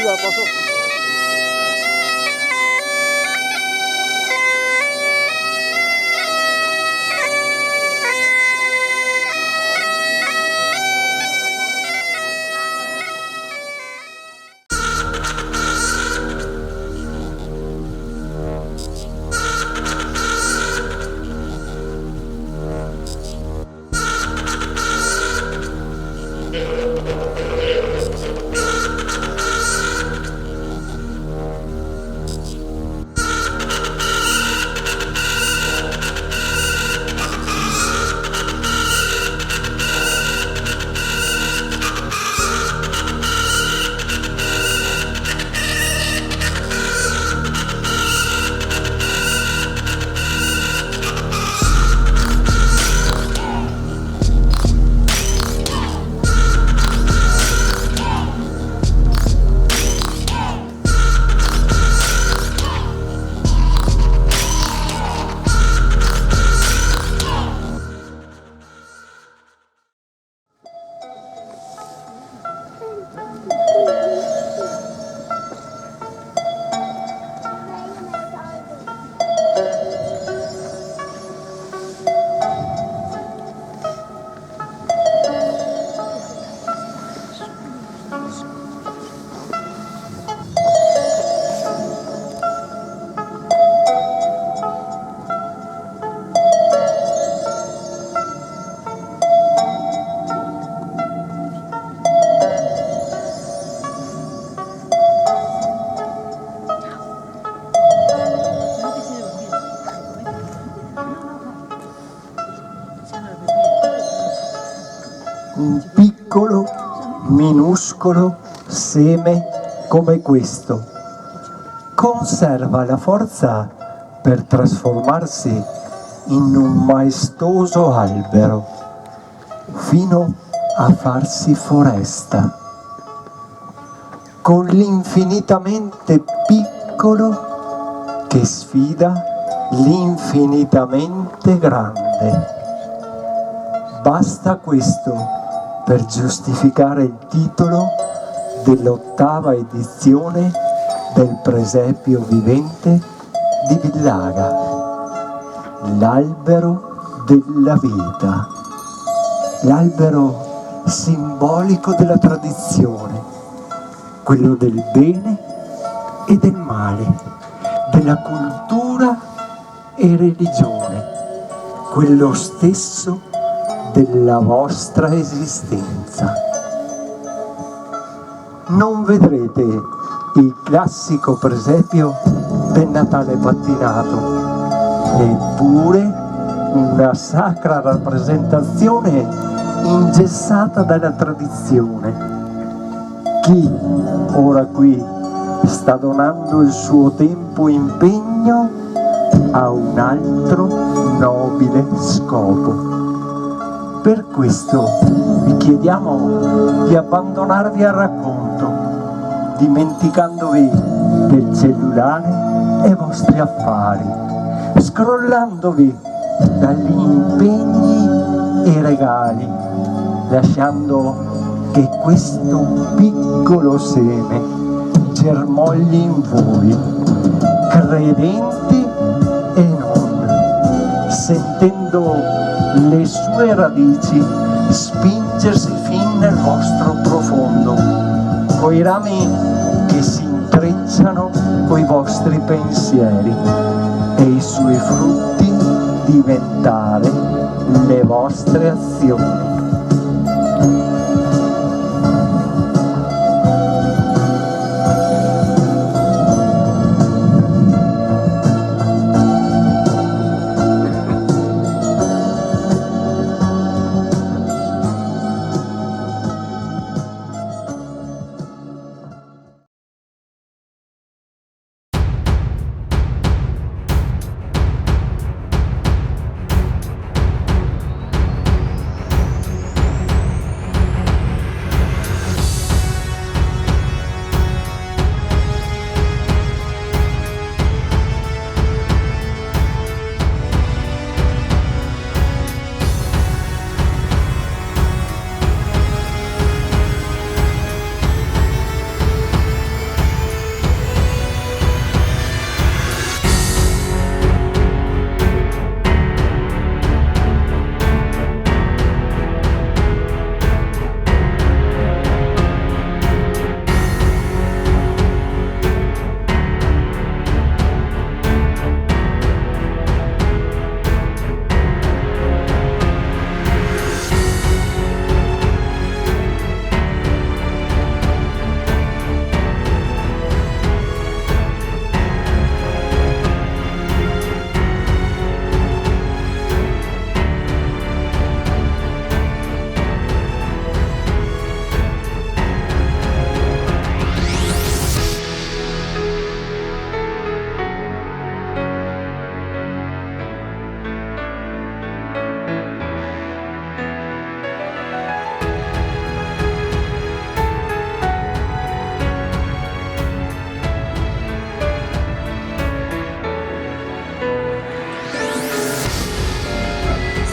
scusa, posso... Un piccolo, minuscolo seme come questo conserva la forza per trasformarsi in un maestoso albero fino a farsi foresta. Con l'infinitamente piccolo che sfida l'infinitamente grande. Basta questo per giustificare il titolo dell'8ª edizione del presepio vivente di Villaga, l'albero della vita, l'albero simbolico della tradizione, quello del bene e del male, della cultura e religione, quello stesso della vostra esistenza. Non vedrete il classico presepio del Natale pattinato, eppure una sacra rappresentazione ingessata dalla tradizione. Chi ora qui sta donando il suo tempo e impegno a un altro nobile scopo. Per questo vi chiediamo di abbandonarvi al racconto, dimenticandovi del cellulare e i vostri affari, scrollandovi dagli impegni e regali, lasciando che questo piccolo seme germogli in voi, credenti e non, sentendo le sue radici spingersi fin nel vostro profondo, coi rami che si intrecciano coi vostri pensieri e i suoi frutti diventare le vostre azioni.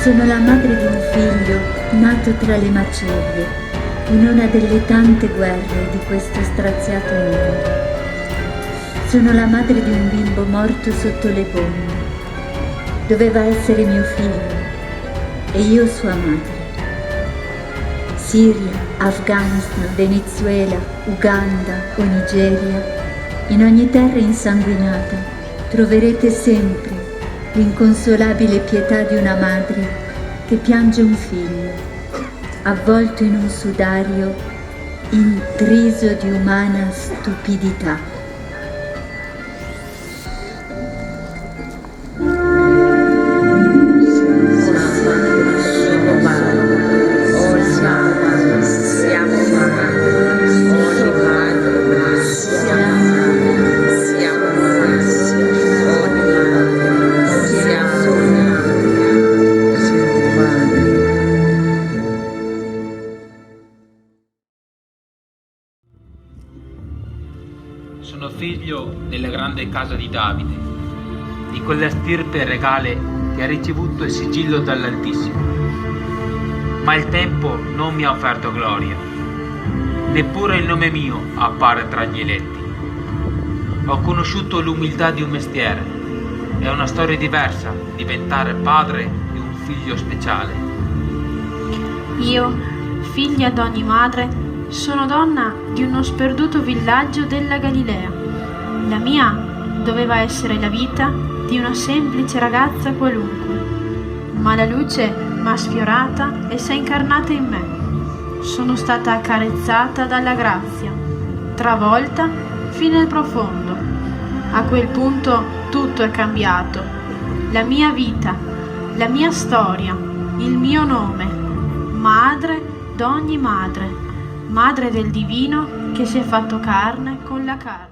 Sono la madre di un figlio nato tra le macerie, in una delle tante guerre di questo straziato mondo. Sono la madre di un bimbo morto sotto le bombe. Doveva essere mio figlio e io sua madre. Siria, Afghanistan, Venezuela, Uganda o Nigeria, in ogni terra insanguinata troverete sempre l'inconsolabile pietà di una madre che piange un figlio, avvolto in un sudario intriso di umana stupidità. Sono figlio della grande casa di Davide, di quella stirpe regale che ha ricevuto il sigillo dall'Altissimo. Ma il tempo non mi ha offerto gloria, neppure il nome mio appare tra gli eletti. Ho conosciuto l'umiltà di un mestiere, è una storia diversa diventare padre di un figlio speciale. Io, figlia d'ogni madre, sono donna di uno sperduto villaggio della Galilea. La mia doveva essere la vita di una semplice ragazza qualunque, ma la luce m'ha sfiorata e s'è incarnata in me. Sono stata accarezzata dalla grazia, travolta fino al profondo. A quel punto tutto è cambiato. La mia vita, la mia storia, il mio nome, madre d'ogni madre. Madre del divino che si è fatto carne con la carne.